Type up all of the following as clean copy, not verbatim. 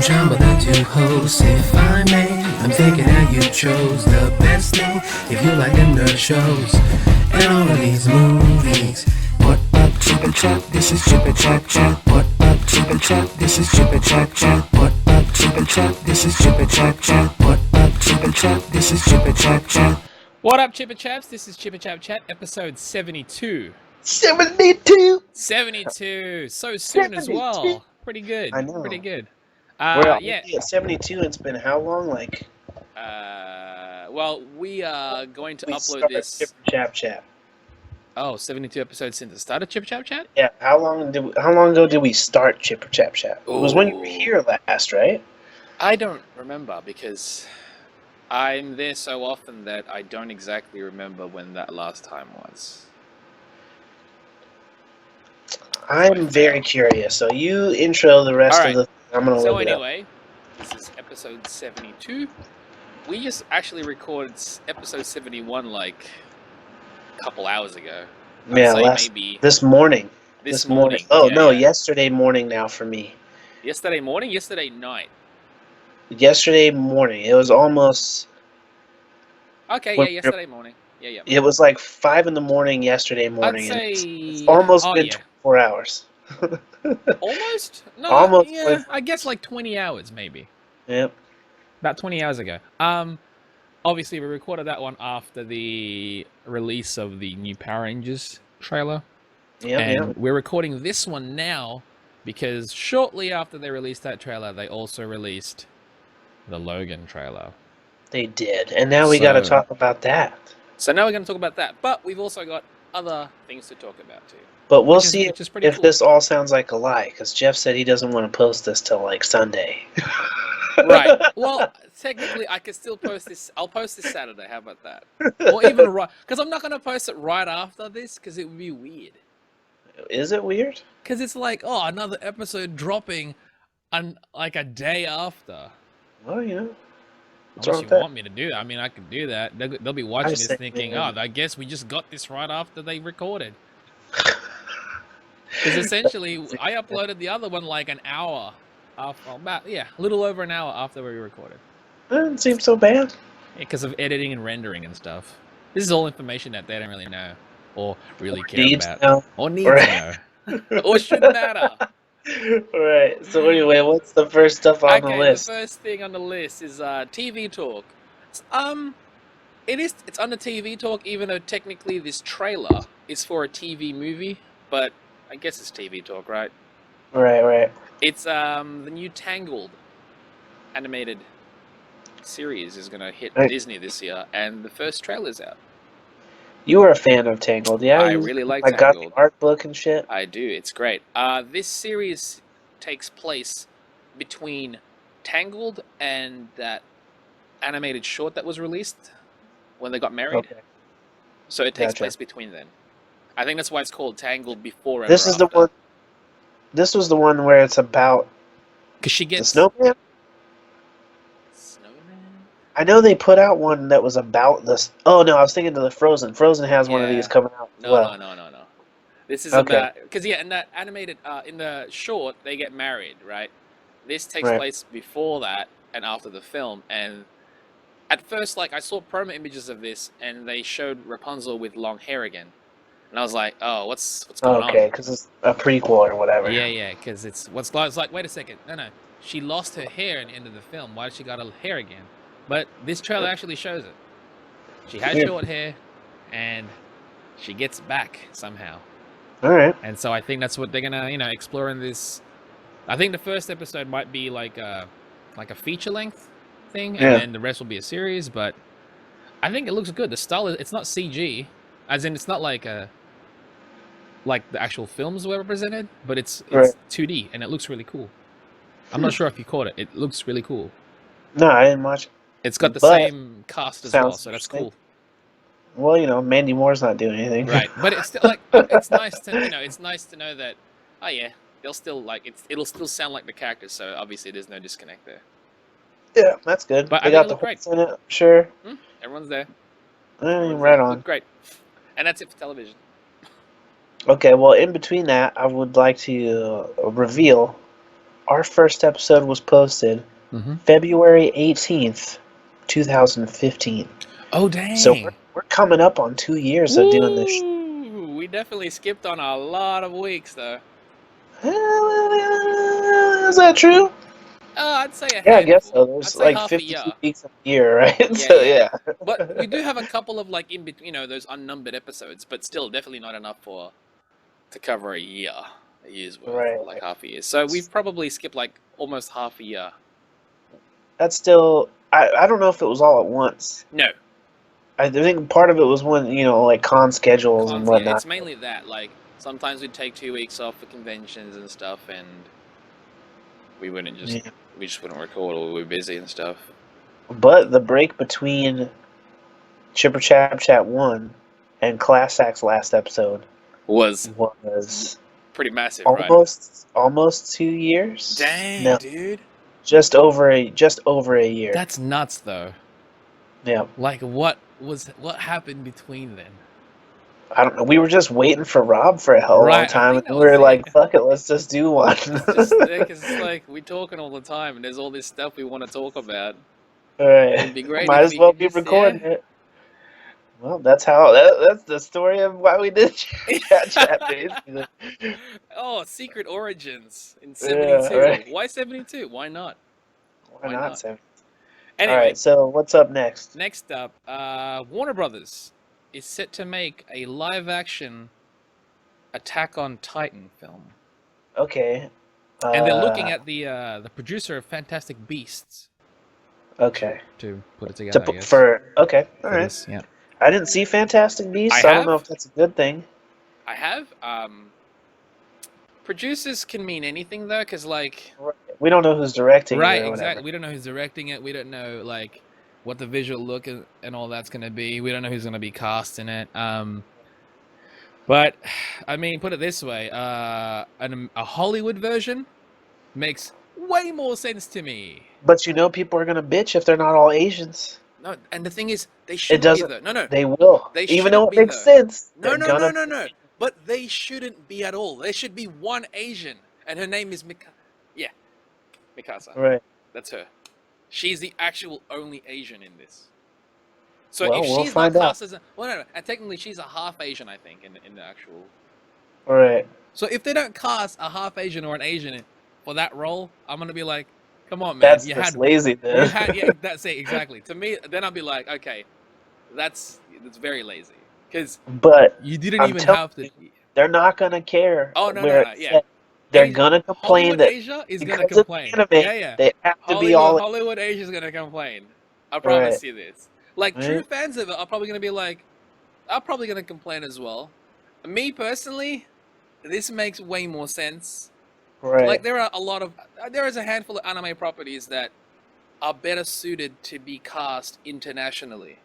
jumble the two hosts, if I may. I'm thinking that you chose the best thing if you like them nerd shows and all of these movies. What up, Chip and Chap? This is Chip and Chap Chat. What up, Chip and Chap? This is Chip and Chap Chat. What up, Chip and Chap? This is Chip and Chap Chat. What up, Chip and Chap? This is Chip and Chap Chat. What up, Chip and Chaps? This is Chip and Chap Chat, episode 72. 72! 72! So soon as well. Pretty good. I know. Pretty good. We're Yeah. at 72, it's been how long? Well, we are going to We upload started this. Chip and Chap Chat. Oh, 72 episodes since the start of Chip and Chap Chat? Yeah, how long ago did we start Chip and Chap Chat? It was when you were here last, right? I don't remember because I'm there so often that I don't exactly remember when that last time was. I'm very curious, so you intro the rest of the... I'm going to So look it up. anyway, this is episode 72. We just actually recorded episode 71 like a couple hours ago. Yeah, maybe this morning. this morning. Oh, Yeah, no, yeah. yesterday morning now for me. Yesterday morning? Yesterday night. Yesterday morning. It was almost... Okay, When yeah, yesterday morning. Yeah. It was like 5 in the morning yesterday I'd morning. And say... it's almost been 24 hours. Almost? No, Almost yeah, 24 I guess like 20 hours maybe. Yep. About 20 hours ago. Obviously we recorded that one after the release of the new Power Rangers trailer. And we're recording this one now because shortly after they released that trailer, they also released the Logan trailer. They did. And now we got to talk about that. So now we're going to talk about that. But we've also got other things to talk about too. But we'll see if cool. this all sounds like a lie, because Jeff said he doesn't want to post this till like Sunday. Right. Well, technically, I can still post this. I'll post this Saturday. How about that? Or even right, because I'm not going to post it right after this, because it would be weird. Is it weird? Because it's like, oh, another episode dropping like a day after. Well, you know. Unless you want me to do that. I mean, I could do that. They'll be watching this thinking, yeah. oh, I guess we just got this right after they recorded. Because essentially, I uploaded the other one like an hour after, a little over an hour after we recorded. Doesn't seem so bad. Because of editing and rendering and stuff. This is all information that they don't really know or really care about. Know. Or need to know. Or should matter. Alright, so anyway, what's the first stuff on the list? The first thing on the list is TV talk. It's under TV talk, even though technically this trailer is for a TV movie, but I guess it's TV talk, right? Right. It's the new Tangled animated series is gonna hit Disney this year, and the first trailer's out. You were a fan of Tangled, yeah? I really like Tangled. I got the art book and shit. I do, it's great. This series takes place between Tangled and that animated short that was released when they got married. Okay. So it takes place between then. I think that's why it's called Tangled Before and After. This was the one where it's about... Because she gets... The snowman? I know they put out one that was about this. Oh no, I was thinking of the Frozen. Frozen has one of these coming out as well. No. This is about because in that animated in the short they get married, right? This takes place before that and after the film. And at first, like I saw promo images of this, and they showed Rapunzel with long hair again, and I was like, oh, what's going on? Okay, because it's a prequel or whatever. Yeah, because it's like. Wait a second, no, she lost her hair at the end of the film. Why did she got her hair again? But this trailer actually shows it. She had short hair, and she gets back somehow. All right. And so I think that's what they're gonna, explore in this. I think the first episode might be like a feature length thing, and then the rest will be a series. But I think it looks good. The style it's not CG, as in it's not like the actual films were represented, but it's 2D and it looks really cool. I'm not sure if you caught it. It looks really cool. No, I didn't watch it. It's got the same cast as well, so that's cool. Well, Mandy Moore's not doing anything. Right, but it's still it's nice to it's nice to know that they'll still it'll still sound like the characters, so obviously there's no disconnect there. Yeah, that's good. But they got the hooks in it, sure. Everyone's there. Right on. Look great. And that's it for television. Okay, well, in between that, I would like to reveal our first episode was posted February 18th, 2015. Oh, So dang. we're coming up on 2 years of doing this. We definitely skipped on a lot of weeks, though. Is that true? I'd say a handful. Yeah, I guess so. There's I'd say like half 52 a year. weeks a year, right? Yeah, So, yeah. But we do have a couple of like in between, those unnumbered episodes, but still definitely not enough to cover a year's worth, Right. or like half a year. So we've probably skipped like almost half a year. That's still. I don't know if it was all at once. No. I think part of it was when, like con schedules and whatnot. Yeah, it's mainly that. Like, sometimes we'd take 2 weeks off for conventions and stuff, and we wouldn't just, we just wouldn't record, or we were busy and stuff. But the break between Chipper Chap Chat 1 and Class Act's last episode was pretty massive, almost 2 years. Dang, dude. Just over a year. That's nuts, though. Yeah. Like, what happened between then? I don't know. We were just waiting for Rob for a hell of a long time, and we were like, "Fuck it, let's just do one." Because it's like we're talking all the time, and there's all this stuff we want to talk about. All right. It'd be great. Might as well be recording it. Well, that's the story of why we did Chat, basically. Oh, Secret Origins in 72. Right. Why 72? Why not? Why not 72? Anyway, all right, so what's up next? Next up, Warner Brothers is set to make a live-action Attack on Titan film. Okay. And they're looking at the producer of Fantastic Beasts. Okay. To put it together, I guess. Okay, all right. This, yeah. I didn't see Fantastic Beasts, so I don't know if that's a good thing. I have. Producers can mean anything, though, because, like... We don't know who's directing it. Right, exactly. We don't know who's directing it. We don't know, like, what the visual look and all that's going to be. We don't know who's going to be cast in it. But, I mean, put it this way. A Hollywood version makes way more sense to me. But people are going to bitch if they're not all Asians. No, and the thing is, they shouldn't be, though. No. They will. Even though it makes sense. No. But they shouldn't be at all. There should be one Asian, and her name is Mikasa. Right. That's her. She's the actual only Asian in this. So if she's not cast as and technically she's a half Asian, I think, in the actual. Right. So if they don't cast a half Asian or an Asian for that role, I'm gonna be like, come on, man. That's lazy, then. That's it, exactly. To me, then I'll be like, okay, that's very lazy. But you didn't even have to. They're not gonna care. Oh no, yeah. They're gonna complain Hollywood Asia is gonna complain. Yeah. They have to be all. Hollywood Asia is gonna complain. I promise you this. Like true fans of it are probably gonna be like, I'm probably gonna complain as well. Me personally, this makes way more sense. Right. Like there is a handful of anime properties that are better suited to be cast internationally.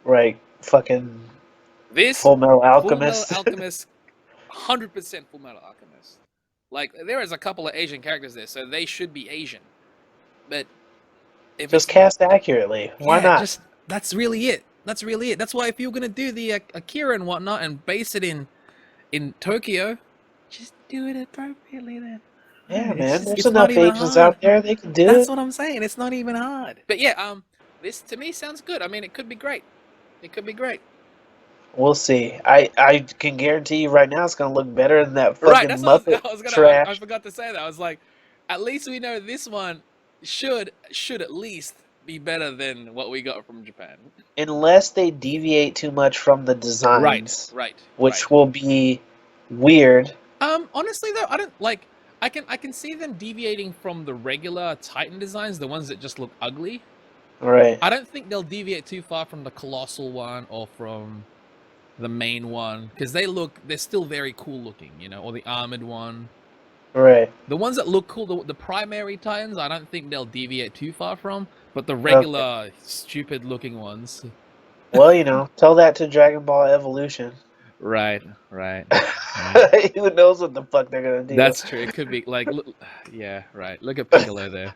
Right. Fucking. This Full Metal Alchemist. 100% Full Metal Alchemist. Like there is a couple of Asian characters there, so they should be Asian. But if just cast accurately, why not? That's really it. That's why if you're gonna do the Akira and whatnot and base it in Tokyo, just do it appropriately then. Yeah, man. There's enough Asians out there; they can do it. That's what I'm saying. It's not even hard. But yeah, this to me sounds good. I mean, it could be great. We'll see. I can guarantee you right now it's gonna look better than that fucking Muppet trash. I forgot to say that. I was like, at least we know this one should at least be better than what we got from Japan. Unless they deviate too much from the designs. Right. Which will be weird. Honestly though, I don't like. I can see them deviating from the regular Titan designs, the ones that just look ugly. Right. I don't think they'll deviate too far from the Colossal one or from the main one, because they're still very cool looking, or the armored one. Right. The ones that look cool, the primary Titans, I don't think they'll deviate too far from, but the regular stupid looking ones. Well, tell that to Dragon Ball Evolution. Right. Who knows what the fuck they're gonna do? That's true. It could be like, yeah, right. Look at Piccolo there.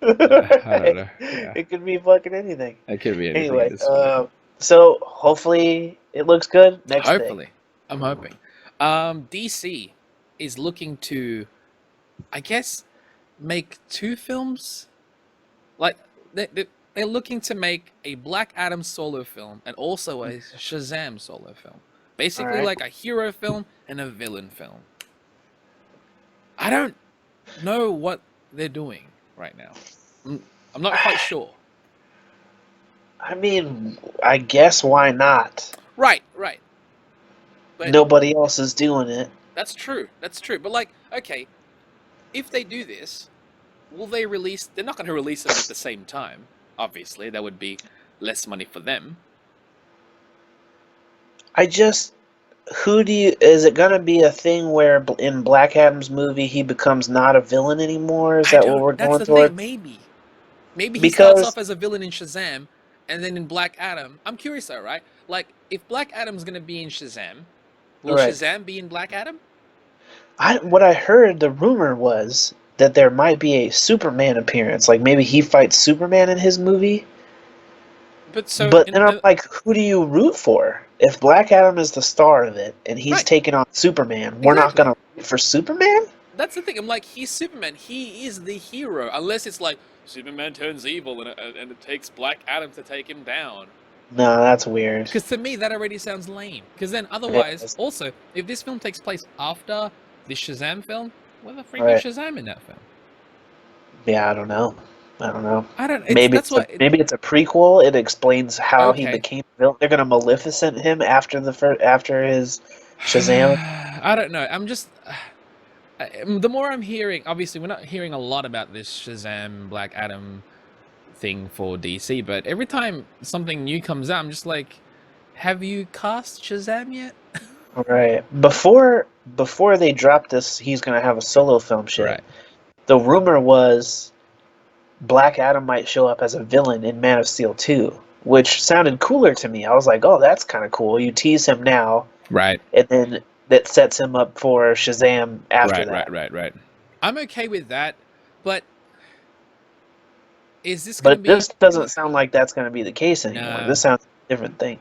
I don't know. Yeah. It could be fucking anything. It could be anything. Anyway, so hopefully it looks good next Hopefully. I'm hoping. DC is looking to, I guess, make 2 films? Like they're looking to make a Black Adam solo film and also a Shazam solo film. Basically, Alright. like a hero film and a villain film. I don't know what they're doing right now. I'm not quite sure. I mean, I guess why not? Right. But nobody else is doing it. That's true. But like, okay, if they do this, will they release? They're not going to release them at the same time. Obviously, that would be less money for them. Is it going to be a thing where in Black Adam's movie he becomes not a villain anymore? Is that what we're going towards? Maybe he starts off as a villain in Shazam, and then in Black Adam. I'm curious though, right? Like, if Black Adam's going to be in Shazam, will Shazam be in Black Adam? What I heard, the rumor was that there might be a Superman appearance. Like, maybe he fights Superman in his movie. But then I'm like, who do you root for? If Black Adam is the star of it, and he's taking on Superman, we're not going to root for Superman? That's the thing. I'm like, he's Superman. He is the hero. Unless it's like, Superman turns evil, and it takes Black Adam to take him down. No, that's weird. Because to me, that already sounds lame. Because then otherwise, also, if this film takes place after the Shazam film, where the freak is Shazam in that film? Yeah, I don't know. Maybe it's a prequel. It explains how he became villain. They're gonna Maleficent him after his Shazam. I don't know. I'm just the more I'm hearing. Obviously, we're not hearing a lot about this Shazam Black Adam thing for DC, but every time something new comes out, I'm just like, have you cast Shazam yet? Right. Before they dropped this, he's gonna have a solo film shit. Right. The rumor was Black Adam might show up as a villain in Man of Steel 2, which sounded cooler to me. I was like, oh, that's kind of cool. You tease him now. Right. And then that sets him up for Shazam after that. Right. I'm okay with that, but is this going to be... But this doesn't sound like that's going to be the case anymore. This sounds like a different thing.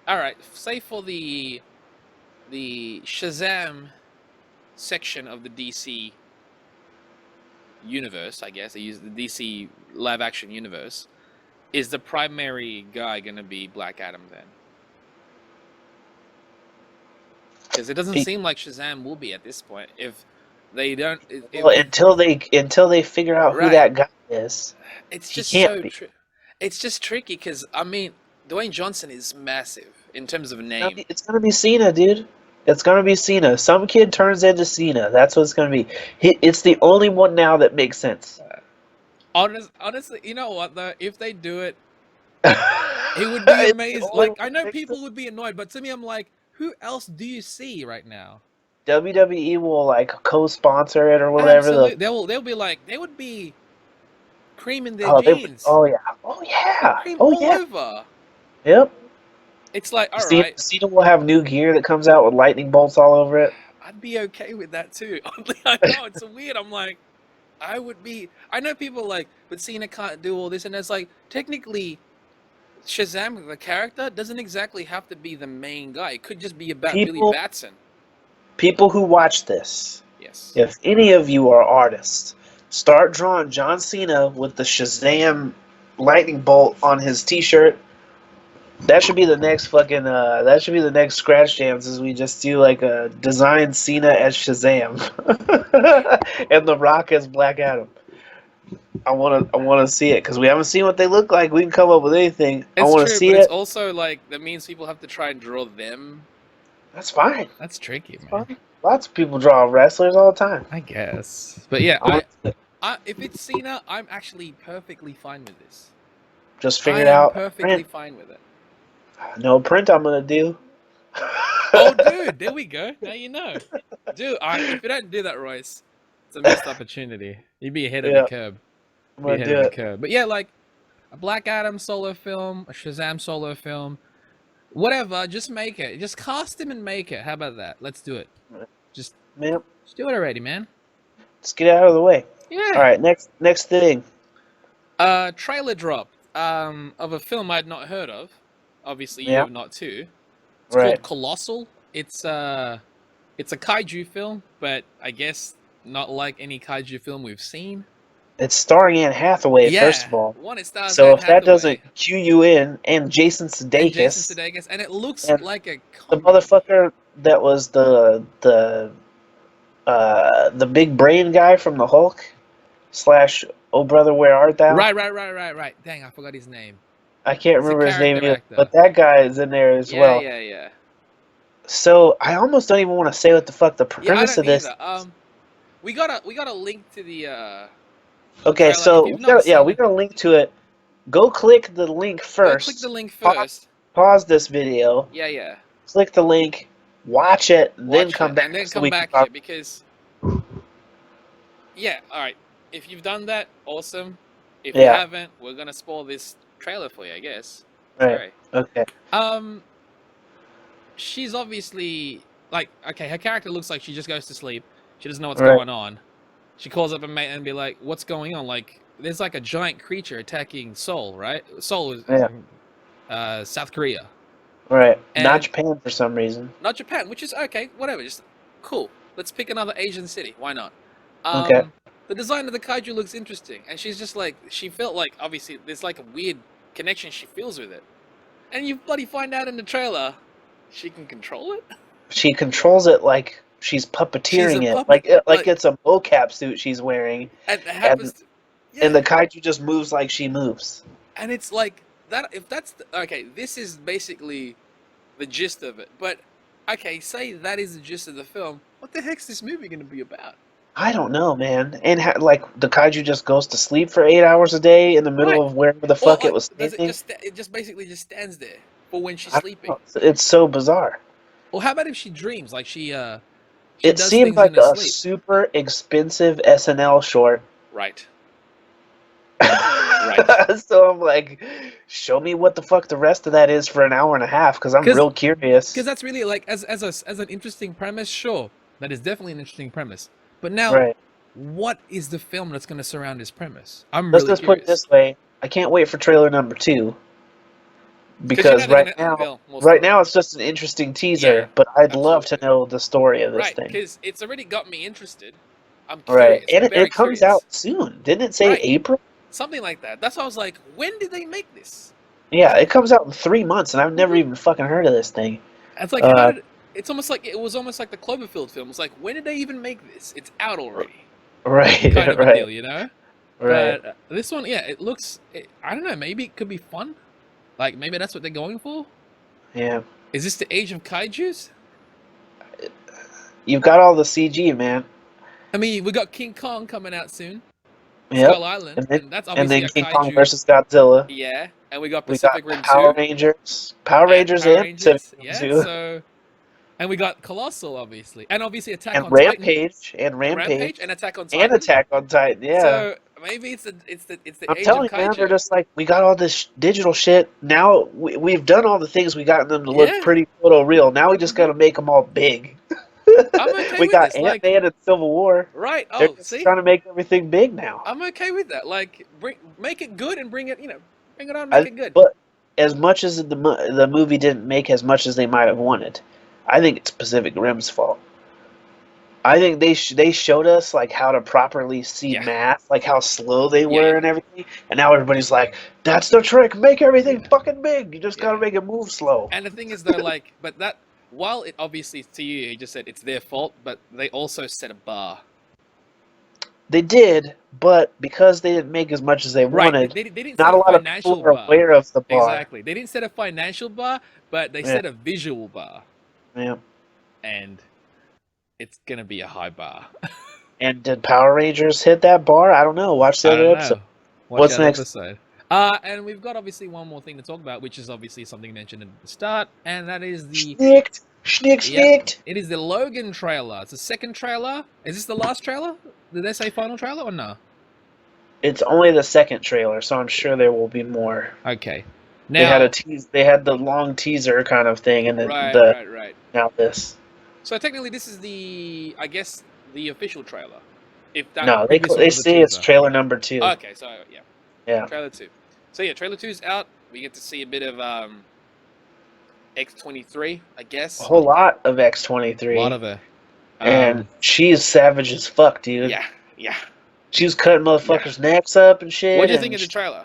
Alright, say for the Shazam section of the DC universe, I guess, they use the DC live action universe, is the primary guy going to be Black Adam then? Because it doesn't seem like Shazam will be at this point. If they don't... until they figure out who that guy is, it's just so it's just tricky because, I mean, Dwayne Johnson is massive in terms of name. It's going to be Cena, dude. It's going to be Cena. Some kid turns into Cena. That's what it's going to be. It's the only one now that makes sense. Honestly, you know what, though? If they do it, it would be amazing. Like, I know people would be annoyed, but to me, I'm like, who else do you see right now? WWE will, like, co-sponsor it or whatever. Absolutely. They'll be like, they would be cream in their jeans. Cream all over. Yep. It's like, alright. Cena will have new gear that comes out with lightning bolts all over it. I'd be okay with that too. I know, it's weird. I'm like, I know people are like, but Cena can't do all this, and it's like, technically, Shazam, the character, doesn't exactly have to be the main guy. It could just be about Billy Batson. People who watch this, yes, if any of you are artists, start drawing John Cena with the Shazam lightning bolt on his t-shirt. That should be the next fucking. That should be the next scratch jams. Is we just do like a design Cena as Shazam, and The Rock as Black Adam. I wanna see it because we haven't seen what they look like. We can come up with anything. I want to see it. It's also like that means people have to try and draw them. That's fine. That's tricky, man. Fine. Lots of people draw wrestlers all the time. I guess, but yeah, if it's Cena, I'm actually perfectly fine with this. Just figure it out. Perfectly fine with it. No print I'm gonna do. Oh, dude, there we go. Now you know. Dude, if you don't do that, Royce, it's a missed opportunity. You'd be ahead of the curb. But yeah, like a Black Adam solo film, a Shazam solo film, whatever. Just make it. Just cast him and make it. How about that? Let's do it. Just do it already, man. Let's get out of the way. Yeah. All right. Next thing. Trailer drop of a film I'd not heard of. Obviously, you have not too. It's called Colossal. It's a kaiju film, but I guess not like any kaiju film we've seen. It's starring Anne Hathaway, first of all. One, it stars So Anne if that Hathaway doesn't cue you in, and Jason and Jason Sudeikis, Sudeikis, and it looks and like a the comedy. motherfucker that was the big brain guy from the Hulk / Oh Brother Where Art Thou? Right. Dang, I forgot his name. I can't He's a remember his name character either, actor. but that guy is in there as well. Yeah. So I almost don't even want to say what the fuck the Yeah, I premise don't of this. either. We got a link to the Okay, trailer. so If you've not seen we're gonna link to it. Go click the link Go first. click the link first. Pause this video. Yeah. Click the link. Watch it. Then Watch come it, back. and then so come we can back talk. here because all right. If you've done that, awesome. If you haven't, we're gonna spoil this trailer for you, I guess. Right. Sorry. Okay. She's obviously like, okay, her character looks like she just goes to sleep. She doesn't know what's going on. She calls up a mate and be like, "What's going on?" Like, there's like a giant creature attacking Seoul, right? Seoul is South Korea. Right. And not Japan for some reason. Not Japan, which is okay, whatever. Just cool. Let's pick another Asian city. Why not? Okay. The design of the kaiju looks interesting, and she's just like, she felt like, obviously, there's like a weird connection she feels with it. And you bloody find out in the trailer, she can control it? She controls it like she's puppeteering it. Like it's a mocap suit she's wearing. And it happens and the kaiju just moves like she moves. And it's like, that. If that's, okay, this is basically the gist of it. But, okay, say that is the gist of the film, what the heck's this movie going to be about? I don't know, man. And like the kaiju just goes to sleep for 8 hours a day in the middle of wherever the fuck it was sleeping. It just basically just stands there for when she's sleeping. It's so bizarre. Well, how about if she dreams? Like she it does seemed things like in her a sleep. super expensive SNL short. Right. So I'm like, show me what the fuck the rest of that is for an hour and a half, because I'm real curious. Because that's really like as an interesting premise. Sure, that is definitely an interesting premise. But now, what is the film that's going to surround this premise? Let's just put it this way: I can't wait for trailer number 2. Because right now it's just an interesting teaser, but I'd love to know the story of this thing. Right, because it's already got me interested. I'm curious. Right, and it comes out soon. Didn't it say April? Something like that. That's why I was like, when did they make this? Yeah, it comes out in 3 months, and I've never even fucking heard of this thing. It's like, how did it's almost like it was almost like the Cloverfield film. It's like, when did they even make this? It's out already. Right, kind of a deal, you know? Right. But this one, it looks. I don't know. Maybe it could be fun. Like maybe that's what they're going for. Yeah. Is this the age of kaijus? You've got all the CG, man. I mean, we got King Kong coming out soon. Yep. Skull Island, and that's obviously and then King kaiju. Kong versus Godzilla. Yeah, and we got Pacific Rim 2. Power Rangers, and Pacific Rim 2. So, and we got Colossal, obviously, and obviously Attack on Rampage, Titan. And Rampage, and Attack on Titan. And Attack on Titan, yeah. So maybe it's the I'm age telling of you, kaiju. man, they're just like, we got all this digital shit. Now we've done all the things we got them to look pretty photoreal. Now we just gotta make them all big. I'm okay we with got this. Ant-Man and Civil War. Right. They're Oh, just see, trying to make everything big now. I'm okay with that. Like, make it good and bring it. Bring it on, make it good. But as much as the movie didn't make as much as they might have wanted, I think it's Pacific Rim's fault. I think they showed us like how to properly see math, like how slow they were and everything, and now everybody's like, "That's the trick. Make everything fucking big. You just gotta make it move slow." And the thing is, though, like, but that while it obviously to you just said it's their fault, but they also set a bar. They did, but because they didn't make as much as they wanted, they didn't not set a lot of people are aware of the bar. Exactly, they didn't set a financial bar, but they set a visual bar. Yeah, and it's gonna be a high bar. And did Power Rangers hit that bar? I don't know. Watch the other episode. What's next? Episode. And we've got obviously one more thing to talk about, which is obviously something mentioned at the start, and that is the Snicked. It is the Logan trailer. It's the second trailer. Is this the last trailer? Did they say final trailer or no? It's only the second trailer, so I'm sure there will be more. Okay. Now they had the long teaser kind of thing, and then right. Now this. So technically, this is I guess the official trailer. If that no, they say it's trailer number 2. Okay, so yeah, trailer 2. So trailer 2's out. We get to see a bit of X23, I guess. A whole lot of X23. A lot of it. And she's savage as fuck, dude. Yeah, yeah. She was cutting motherfuckers' necks up and shit. What do you think of the trailer?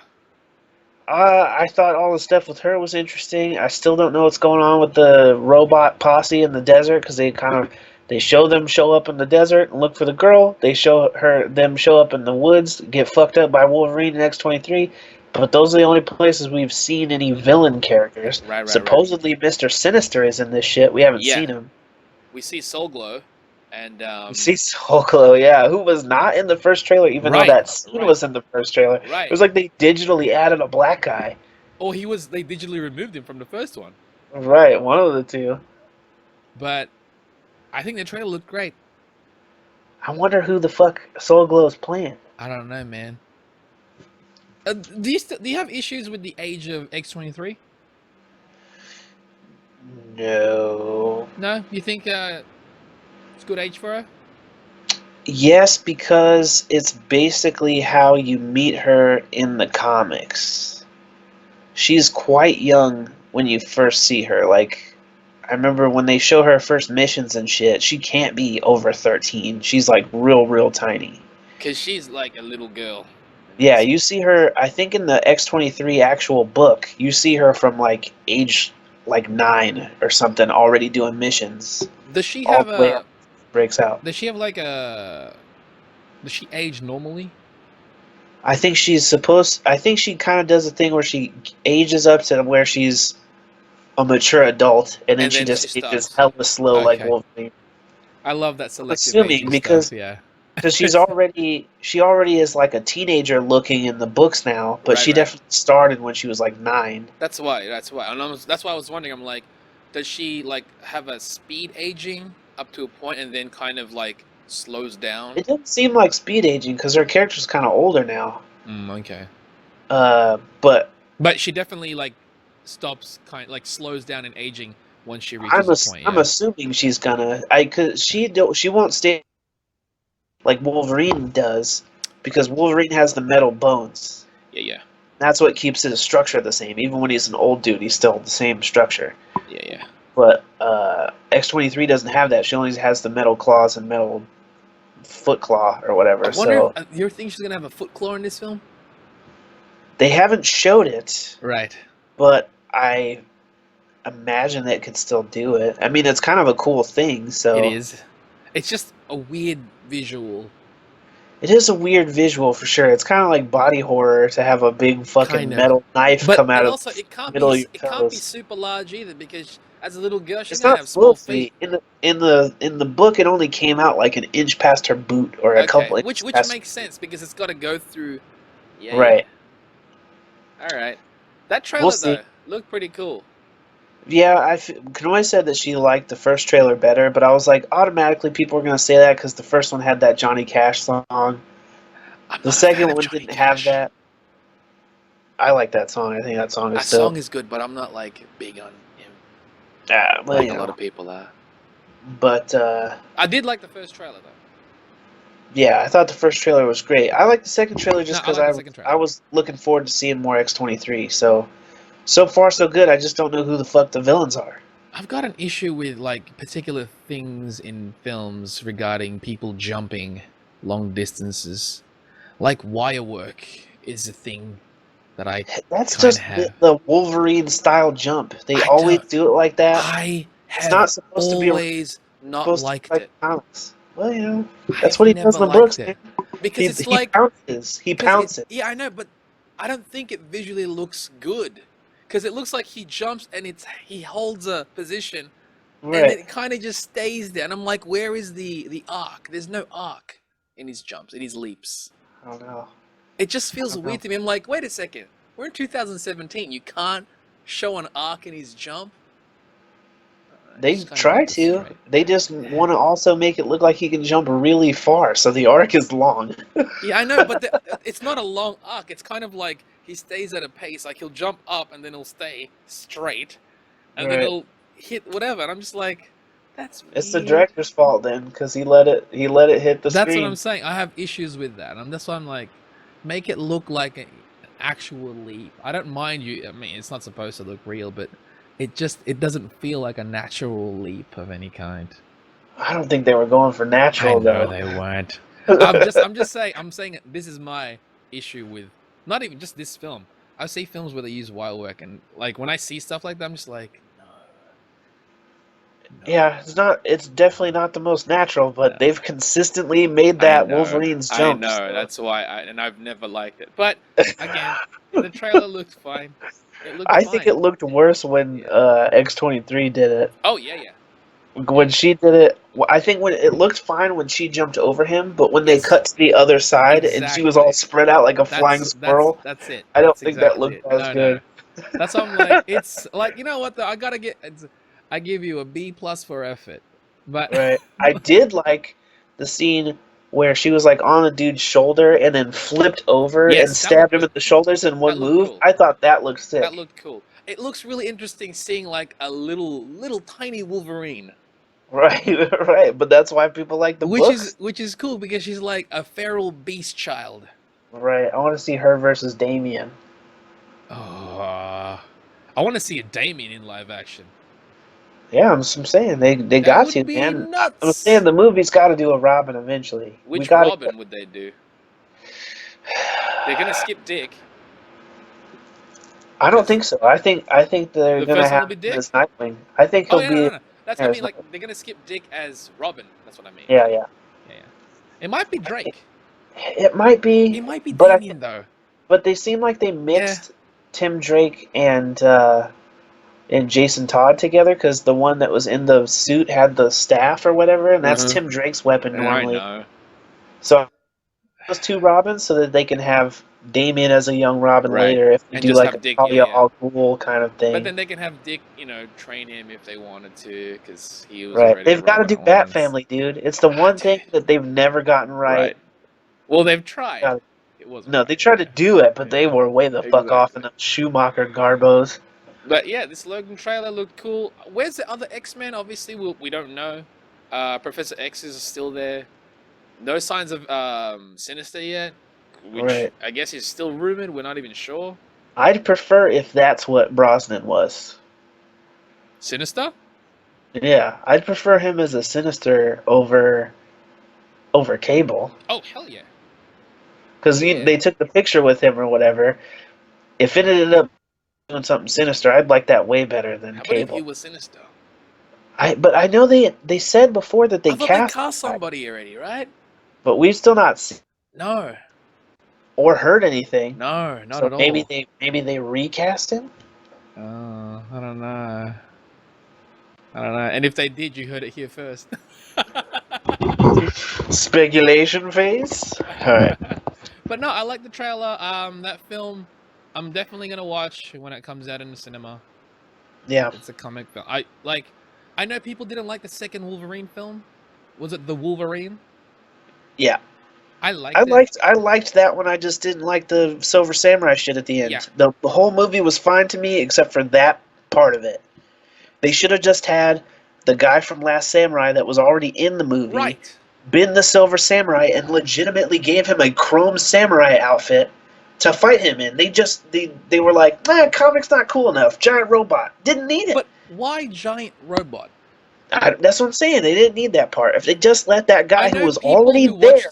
I thought all the stuff with her was interesting. I still don't know what's going on with the robot posse in the desert because they show them show up in the desert and look for the girl. They show them show up in the woods, get fucked up by Wolverine and X23. But those are the only places we've seen any villain characters. Right. Supposedly, Mr. Sinister is in this shit. We haven't seen him. We see Soul Glow, and We see Solo, yeah, who was not in the first trailer, even though that scene was in the first trailer. Right. It was like they digitally added a black guy. Oh, they digitally removed him from the first one. Right, one of the two. But I think the trailer looked great. I wonder who the fuck Soul Glow is playing. I don't know, man. Do you have issues with the age of X23? No. No? You think it's a good age for her? Yes, because it's basically how you meet her in the comics. She's quite young when you first see her. Like, I remember when they show her first missions and shit, she can't be over 13. She's like real tiny. Because she's like a little girl. Yeah, you see her, I think in the X23 actual book, you see her from like age like 9 or something already doing missions. Does she have breaks out. Does she have like does she age normally? I think she kind of does a thing where she ages up to where she's a mature adult, and then she just ages hella slow like Wolverine. I love that selective assuming because stuff, yeah. Because she already is like a teenager looking in the books now, but she definitely started when she was like 9. That's why. That's why I was wondering. I'm like, does she like have a speed aging up to a point and then kind of like slows down? It doesn't seem like speed aging because her character's kind of older now. Okay. But she definitely like slows down in aging once she reaches a point. I'm assuming she's gonna. Cause she won't stay like Wolverine does, because Wolverine has the metal bones. Yeah. That's what keeps his structure the same. Even when he's an old dude, he's still the same structure. Yeah. But X23 doesn't have that. She only has the metal claws and metal foot claw or whatever. I wonder if you think she's gonna have a foot claw in this film? They haven't showed it. Right. But I imagine that it could still do it. I mean, it's kind of a cool thing. So it is. It's just a weird visual. It is a weird visual for sure. It's kind of like body horror to have a big fucking metal knife come out of the middle of your toes. It can't be super large either, because as a little girl, she's it's gonna not have small feet. In the book, it only came out like an inch past her boot, or a couple inches. Which makes sense because it's got to go through. Yeah. Right. Yeah. All right. That trailer though looked pretty cool. Yeah, Kanoy said that she liked the first trailer better, but I was like, automatically people are going to say that because the first one had that Johnny Cash song. The second one didn't have that. I like that song. I think that song is That song is good, but I'm not like big on him. Yeah, well, a lot of people are. But I did like the first trailer though. Yeah, I thought the first trailer was great. I like the second trailer just because I was looking forward to seeing more X23. So far, so good. I just don't know who the fuck the villains are. I've got an issue with like particular things in films regarding people jumping long distances. Like wire work is a thing that I That's just the Wolverine style jump. They always do it like that. I have it's not supposed always to be not liked it. Comics. Well, you know, that's what he does in the books. Because it's like he pounces. Yeah, I know, but I don't think it visually looks good. Because it looks like he jumps and he holds a position, and then it kind of just stays there. And I'm like, where is the arc? There's no arc in his jumps, in his leaps. I don't know. It just feels weird to me. I'm like, wait a second. We're in 2017. You can't show an arc in his jump? They try to. They just want to also make it look like he can jump really far, so the arc is long. Yeah, I know, but it's not a long arc. It's kind of like he stays at a pace. Like he'll jump up and then he'll stay straight, and then he'll hit whatever. And I'm just like, that's weird. It's the director's fault then, because he let it hit the screen. That's what I'm saying. I have issues with that, and that's why I'm like, make it look like an actual leap. I don't mind you. I mean, it's not supposed to look real, but it doesn't feel like a natural leap of any kind. I don't think they were going for natural though. They weren't. I'm just saying. I'm saying this is my issue with not even just this film. I see films where they use wire work, and like when I see stuff like that, I'm just like, no. Yeah, it's not. It's definitely not the most natural, but they've consistently made that Wolverine's jump. I know. So. That's why. I've never liked it. But again, the trailer looked fine. I think it looked worse when X23 did it. Oh yeah. When she did it, I think when it looked fine when she jumped over him, but when they cut to the other side and she was all spread out like a flying squirrel, that's it. I don't think that looked as good. No. That's why I'm like, it's like, you know what? Though I gotta I give you a B+ for effort, but right. I did like the scene where she was like on a dude's shoulder and then flipped over and stabbed him at the shoulders in one move. Cool. I thought that looked sick. That looked cool. It looks really interesting seeing like a little tiny Wolverine. Right, but that's why people like the books. Which is cool because she's like a feral beast child. Right, I want to see her versus Damien. I want to see a Damien in live action. Yeah, I'm saying they got to, man. Nuts. I'm saying the movie's got to do a Robin eventually. Which Robin would they do? They're gonna skip Dick. I don't think so. I think they're gonna have this Nightwing. I think he'll be. No. That's what I mean. Like they're gonna skip Dick as Robin. That's what I mean. Yeah. It might be Drake. It might be. It might be Damien though. But they seem like they mixed Tim Drake and Jason Todd together because the one that was in the suit had the staff or whatever, and that's Tim Drake's weapon normally. I know. So those two Robins, so that they can have Damien as a young Robin later if they do like a Talia al Ghul kind of thing. But then they can have Dick, train him if they wanted to, because he was right. They've got to do Bat Family, dude. It's the one thing that they've never gotten right. Well, they've tried. It wasn't. No, they tried to do it, but they were way the fuck off in the Schumacher garbos. But yeah, this Logan trailer looked cool. Where's the other X-Men? Obviously, we don't know. Professor X is still there. No signs of Sinister yet, which I guess is still rumored. We're not even sure. I'd prefer if that's what Brosnan was. Sinister? Yeah, I'd prefer him as a Sinister over Cable. Oh, hell yeah. Because they took the picture with him or whatever. If it ended up doing something sinister, I'd like that way better than Cable. How about if he was Sinister? But I know they said before that they cast somebody already, right? But we've still not seen or heard anything. No, not at all. Maybe they recast him. I don't know. And if they did, you heard it here first. Speculation phase. All right. But no, I like the trailer. That film, I'm definitely gonna watch when it comes out in the cinema. Yeah, it's a comic film. I know people didn't like the second Wolverine film. Was it The Wolverine? Yeah. I liked that one. I just didn't like the Silver Samurai shit at the end. Yeah. The whole movie was fine to me except for that part of it. They should have just had the guy from Last Samurai that was already in the movie been the Silver Samurai and legitimately gave him a chrome samurai outfit to fight him in. They were like, comic's not cool enough. Giant robot. Didn't need it. But why giant robot? That's what I'm saying. They didn't need that part. If they just let that guy who was already there.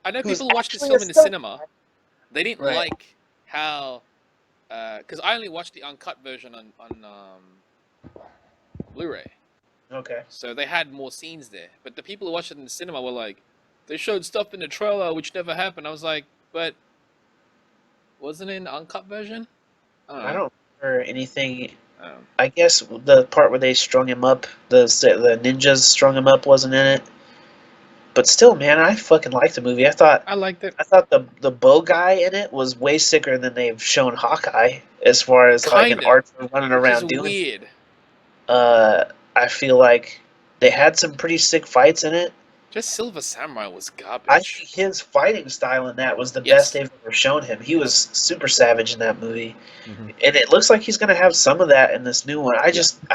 I know people who watched this film in the cinema. They didn't like how, because I only watched the uncut version on Blu-ray. Okay. So they had more scenes there, but the people who watched it in the cinema were like, they showed stuff in the trailer which never happened. I was like, but wasn't it in the uncut version? I don't remember anything. I guess the part where they strung him up, the ninjas strung him up, wasn't in it. But still, man, I fucking liked the movie. I liked it. I thought the bow guy in it was way sicker than they've shown Hawkeye, as far as like an archer running around doing. Weird. I feel like they had some pretty sick fights in it. Just Silver Samurai was garbage. I think his fighting style in that was the best they've ever shown him. He was super savage in that movie. Mm-hmm. And it looks like he's going to have some of that in this new one. I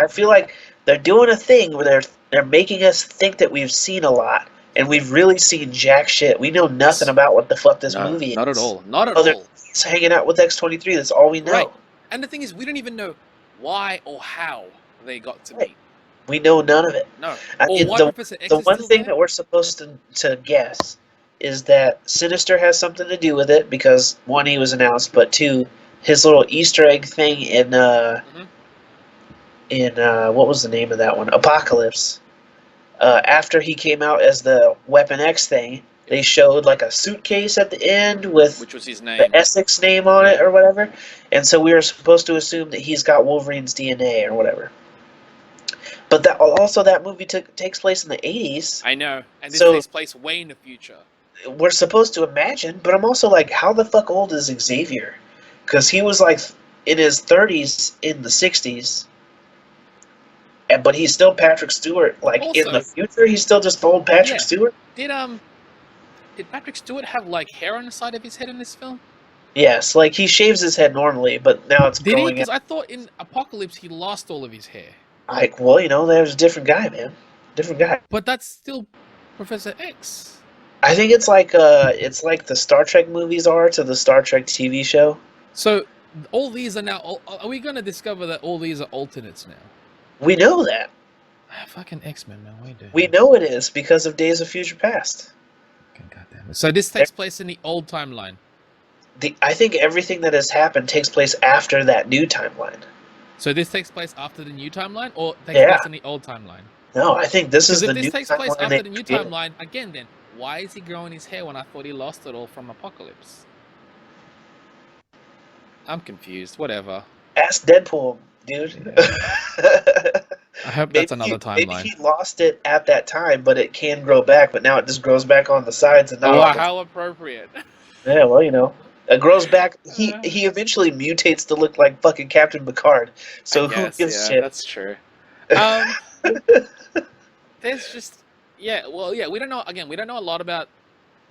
feel like they're doing a thing where they're making us think that we've seen a lot. And we've really seen jack shit. We know nothing about what the fuck this movie is. Not at all. Not at all. He's hanging out with X23. That's all we know. Right. And the thing is, we don't even know why or how they got to meet. We know none of it. No. I Or mean, why the Professor X the is one still thing there? that we're supposed to guess is that Sinister has something to do with it because one, he was announced, but two, his little Easter egg thing in what was the name of that one? Apocalypse. After he came out as the Weapon X thing, they showed like a suitcase at the end with Which was his the name. Essex name on it Yeah. or whatever, and so we were supposed to assume that he's got Wolverine's DNA or whatever. But that movie takes place in the 80s, I know. And this so takes place way in the future. we're supposed to imagine. But I'm also like, how the fuck old is Xavier? Because he was like in his 30s in the 60s, but he's still Patrick Stewart. Like in the Also, future, he's still just old Patrick yeah. Stewart. Did Patrick Stewart have like hair on the side of his head in this film? Yes, like he shaves his head normally, but now it's Did he? growing Because out. I thought in Apocalypse he lost all of his hair. Like, well, there's a different guy, man. Different guy. But that's still Professor X. I think it's like the Star Trek movies are to the Star Trek TV show. So all these are now. Are we going to discover that all these are alternates now? We know that. Fucking X-Men, man. Why do We know it is because of Days of Future Past. Goddamn it. So this takes place in the old timeline. I think everything that has happened takes place after that new timeline. So this takes place after the new timeline, or takes place in the old timeline? No, I think this is Because the if new this takes place timeline. after the new timeline, again, then why is he growing his hair when I thought he lost it all from Apocalypse? I'm confused. Whatever. Ask Deadpool, dude. Yeah. I hope that's another timeline. Maybe he lost it at that time, but it can grow back. But now it just grows back on the sides and not. Oh, on the how appropriate! Yeah, well, it grows back. He eventually mutates to look like fucking Captain Picard. So who gives a shit? That's true. There's just we don't know. Again, we don't know a lot about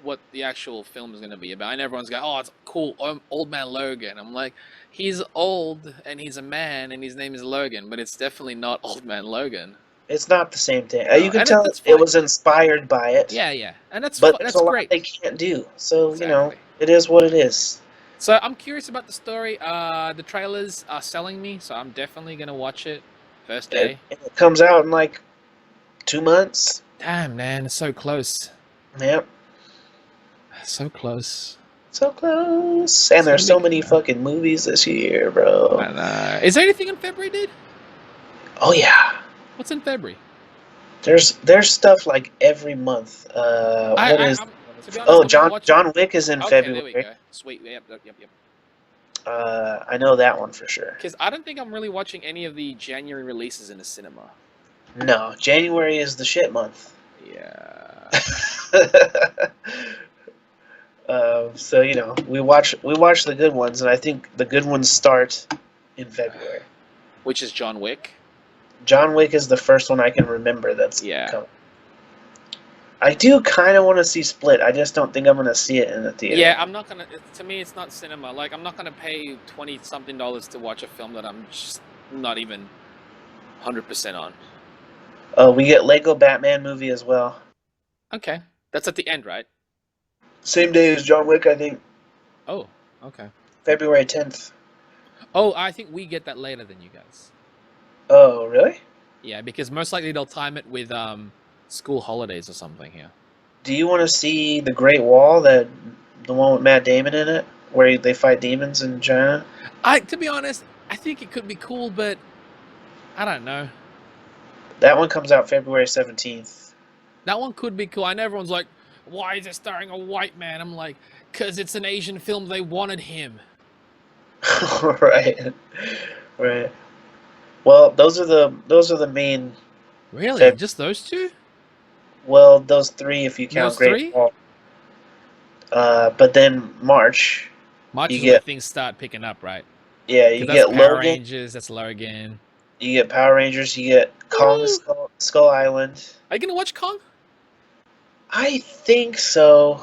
what the actual film is going to be about. And everyone's going, "Oh, it's cool, Old Man Logan." I'm like, he's old and he's a man and his name is Logan, but it's definitely not Old Man Logan. It's not the same thing. No, You can tell it was inspired by it. Yeah, and that's but that's there's a great. lot they can't do. So Exactly. it is what it is. So I'm curious about the story. The trailers are selling me, so I'm definitely gonna watch it first day. It comes out in like 2 months. Damn, man, it's so close. Yep. So close. So close. And there's so many fucking movies this year, bro. I know. Is there anything in February, dude? Oh yeah. What's in February? There's stuff like every month. John Wick is in February. There we go. Sweet. Yep. I know that one for sure. Because I don't think I'm really watching any of the January releases in the cinema. No, January is the shit month. Yeah. So we watch the good ones, and I think the good ones start in February. Which is John Wick. John Wick is the first one I can remember that's coming. I do kind of want to see Split. I just don't think I'm going to see it in the theater. Yeah, I'm not going to... To me, it's not cinema. Like, I'm not going to pay $20-something to watch a film that I'm just not even 100% on. We get Lego Batman movie as well. Okay. That's at the end, right? Same day as John Wick, I think. Oh, okay. February 10th. Oh, I think we get that later than you guys. Oh, really? Yeah, because most likely they'll time it with school holidays or something here. Do you want to see The Great Wall, the one with Matt Damon in it, where they fight demons in China? To be honest, I think it could be cool, but I don't know. That one comes out February 17th. That one could be cool. I know everyone's like, why is it starring a white man? I'm like, because it's an Asian film, they wanted him. Right. Well, those are the main. Really? Just those two? Well, those three if you count Great Wall. But then March. March is when things start picking up, right? Yeah, you get Logan. Power Rangers, that's Logan. You get Power Rangers, you get Kong Skull Island. Are you gonna watch Kong? I think so.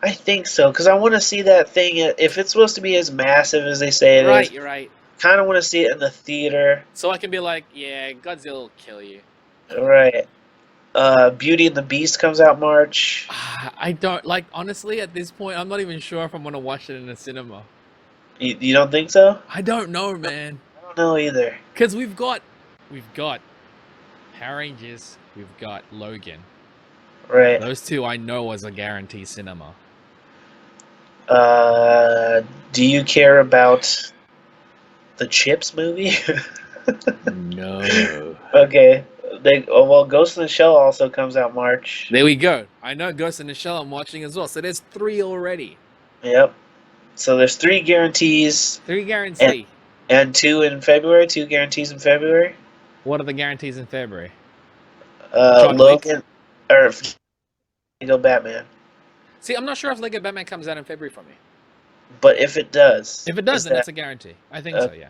Because I want to see that thing. If it's supposed to be as massive as they say it is. Right, you're right. Kind of want to see it in the theater. So I can be like, yeah, Godzilla will kill you. Right. Beauty and the Beast comes out March. I don't, honestly, at this point, I'm not even sure if I'm going to watch it in the cinema. You don't think so? I don't know, man. I don't know either. Because we've got Power Rangers, we've got Logan. Right. Those two I know as a guarantee cinema. Do you care about the Chips movie? No. Okay. Ghost in the Shell also comes out March. There we go. I know Ghost in the Shell I'm watching as well. So there's 3 already. Yep. So there's 3 guarantees. 3 guarantee. And 2 in February. 2 guarantees in February. What are the guarantees in February? Logan or Lego Batman. See, I'm not sure if Lego Batman comes out in February for me. But if it does, then that's a guarantee. I think so. Yeah.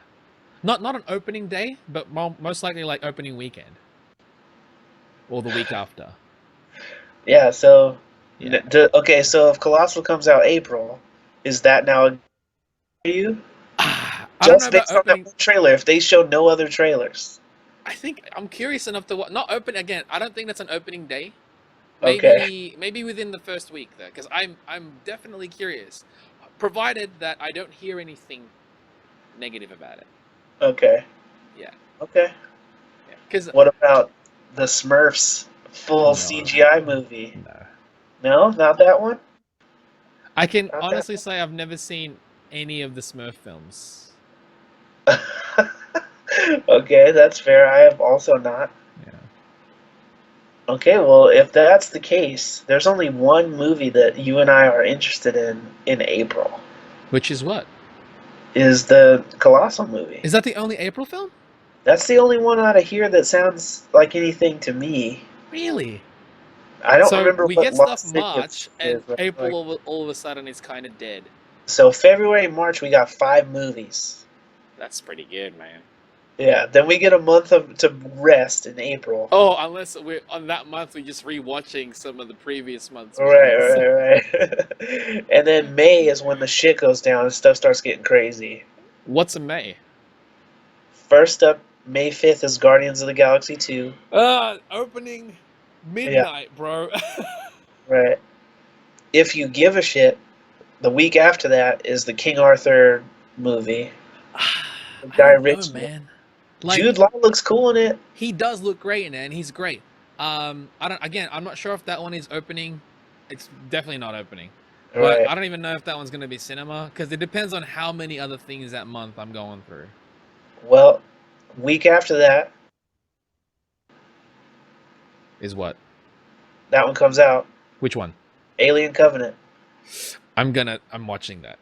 Not an opening day, but most likely like opening weekend or the week after. Yeah. So, Yeah. okay. So if Colossal comes out April, is that now a you? I don't know about based on that trailer. If they show no other trailers, I think I'm curious enough to not open again. I don't think that's an opening day. Maybe within the first week though, because I'm definitely curious, provided that I don't hear anything negative about it. Okay. Yeah. Okay. Because what about the Smurfs full CGI movie? No, not that one. I can honestly say I've never seen any of the Smurf films. Okay, that's fair. I have also not. Yeah. Okay, well, if that's the case, there's only one movie that you and I are interested in April. Which is what? Is the Colossal movie. Is that the only April film? That's the only one out of here that sounds like anything to me. Really? I don't remember we what get Lost stuff March, and right? April all of a sudden is kind of dead. So February, March, we got 5 movies. That's pretty good, man. Yeah, then we get a month to rest in April. Oh, unless we're on that month, we're just rewatching some of the previous months. Right. And then May is when the shit goes down and stuff starts getting crazy. What's in May? First up, May 5th is Guardians of the Galaxy 2. Opening midnight, bro. Right. If you give a shit, the week after that is the King Arthur movie. Guy Ritchie, man. Like, Jude Law looks cool in it. He does look great in it, and he's great. I'm not sure if that one is opening. It's definitely not opening. But I don't even know if that one's going to be cinema, because it depends on how many other things that month I'm going through. Well, week after that is what? That one comes out. Which one? Alien Covenant. I'm watching that.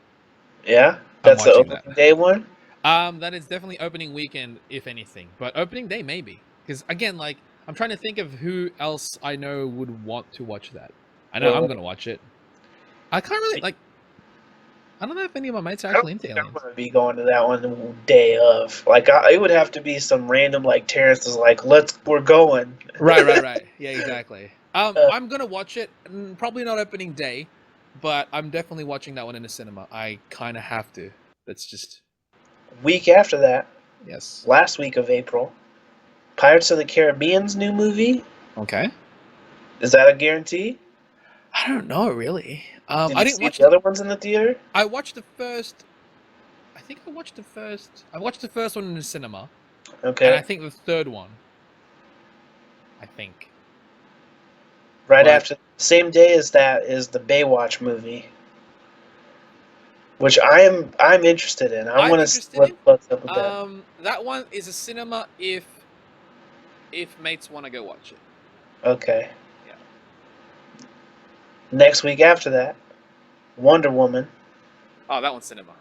Yeah? That's the opening day one? That is definitely opening weekend, if anything. But opening day, maybe. Because, again, like, I'm trying to think of who else I know would want to watch that. I know I'm going to watch it. I can't really, like... I don't know if any of my mates are actually into Aliens. I'm going to be going to that one the day of. Like, it would have to be some random, like, Terrence is like, we're going. Right. Yeah, exactly. I'm going to watch it. Probably not opening day. But I'm definitely watching that one in the cinema. I kind of have to. That's just... Week after that, yes, last week of April, Pirates of the Caribbean's new movie. Okay. Is that a guarantee? I don't know, really. I didn't watch the other ones in the theater. I watched the first. I think I watched the first. I watched the first one in the cinema. Okay. And I think the third one. Right after, same day as that is the Baywatch movie. Which I'm interested in. I want to see what's up with that. That one is a cinema if mates want to go watch it. Okay. Yeah. Next week after that, Wonder Woman. Oh, that one's cinema.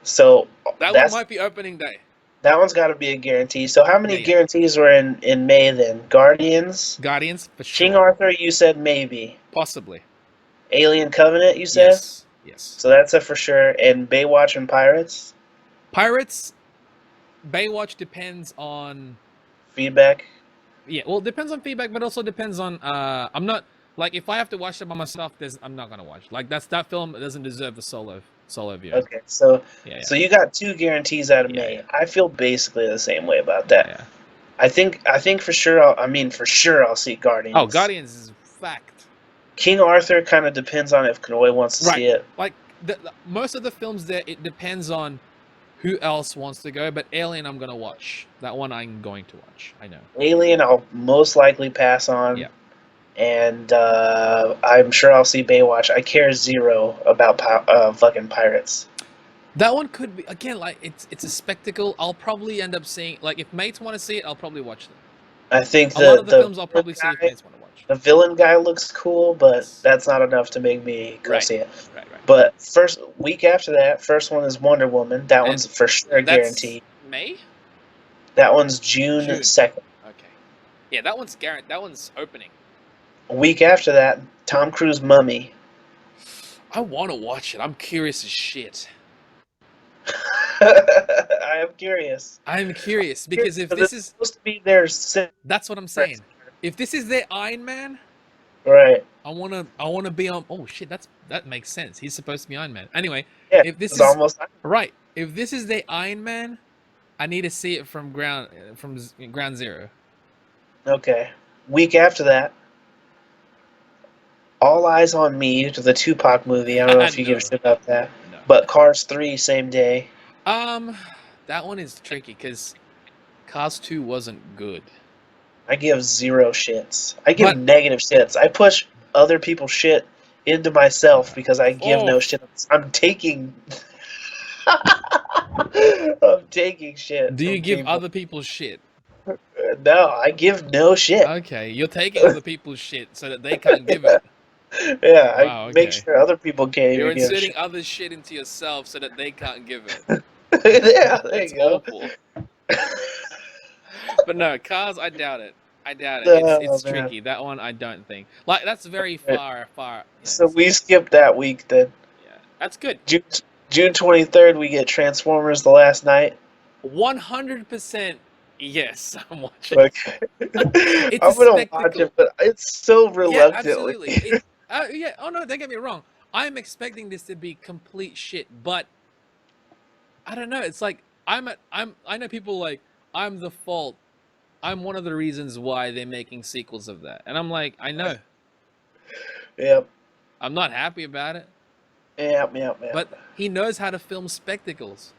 So that one might be opening day. That one's got to be a guarantee. So how many guarantees were in May then? Guardians, for sure. King Arthur, you said maybe. Possibly. Alien Covenant, you said? Yes. So that's a for sure. And Baywatch and Pirates? Baywatch depends on... feedback? Yeah, well, it depends on feedback, but also depends on... I'm not... Like, if I have to watch it by myself, I'm not going to watch. Like, that film doesn't deserve the solo view. Okay, so you got 2 guarantees out of May. I feel basically the same way about that. Yeah. I think for sure, I'll see Guardians. Oh, Guardians is fact. King Arthur kind of depends on if Kanoe wants to see it. Like, most of the films there, it depends on who else wants to go? But Alien, I'm gonna watch. That one I'm going to watch. I know. Alien, I'll most likely pass on. Yeah. And I'm sure I'll see Baywatch. I care zero about fucking pirates. That one could be again like it's a spectacle. I'll probably end up seeing like if mates want to see it, I'll probably watch them. I think a lot of the films I'll probably see if mates want to watch. The villain guy looks cool, but that's not enough to make me go see it. Right. But first week after that, first one is Wonder Woman. That one's for sure guaranteed. May? That one's June 2nd. Okay. Yeah, that one's guaranteed. That one's opening. A week after that, Tom Cruise Mummy. I want to watch it. I'm curious as shit. I am curious. I'm curious because if this is supposed to be their, that's what I'm saying. If this is their Iron Man, right? I wanna be on. Oh shit, that makes sense. He's supposed to be Iron Man. Anyway, yeah, if this is almost right, if this is their Iron Man, I need to see it from ground zero. Okay. Week after that, All Eyes on Me, to the Tupac movie. I don't know if you give a shit about that. No. But Cars 3, same day. That one is tricky because Cars 2 wasn't good. I give zero shits. I give negative shits. I push other people's shit into myself because I give no shit. I'm taking... I'm taking shit. Do you give other people's shit? No, I give no shit. Okay, you're taking other people's shit so that they can't give it. Yeah, wow, I make sure other people can't You're even give inserting shit. other shit into yourself so that they can't give it. Yeah, there you go. Awful. But no, Cars, I doubt it. It's tricky. That one, I don't think. Like, that's very far. So we skipped that week then. Yeah, that's good. June 23rd, we get Transformers: The Last Night. 100% yes, I'm watching. Okay. I'm gonna watch it, but it's so reluctantly. Yeah, absolutely. Yeah. Oh no, don't get me wrong. I'm expecting this to be complete shit, but I don't know. It's like I know people like I'm the fault. I'm one of the reasons why they're making sequels of that, and I'm like, I know. Yep. I'm not happy about it. Yep. But he knows how to film spectacles.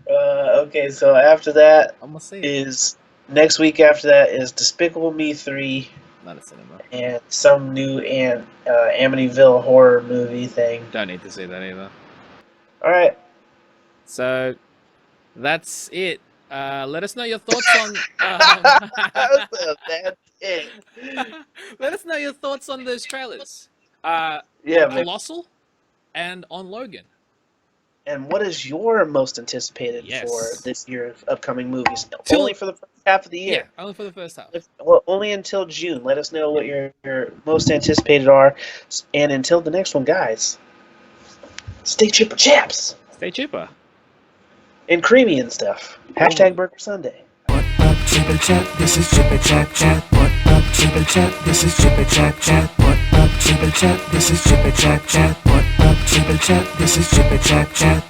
Okay, so after that I'm gonna say is next week. After that is Despicable Me 3. Not a cinema. And some new Amityville horror movie thing. Don't need to see that either. All right. So that's it. Let us know your thoughts on. That's it. Let us know your thoughts on those trailers. Yeah, on Colossal and on Logan. And what is your most anticipated for this year's upcoming movies? Only for the first half of the year. Yeah, only for the first half. Well, only until June. Let us know what your most anticipated are. And until the next one, guys, stay chipper chaps. Stay chipper. And creamy and stuff. Hashtag Burger Sunday. What up, Chipper Chap? This is Chipper Chap Chat. What up, Chipper Chap? This is Chipper Chap Chat. What up, Chipper Chap? This is Chipper Chap Chat. What up, Chipper Chap? This is Chipper Chap Chat.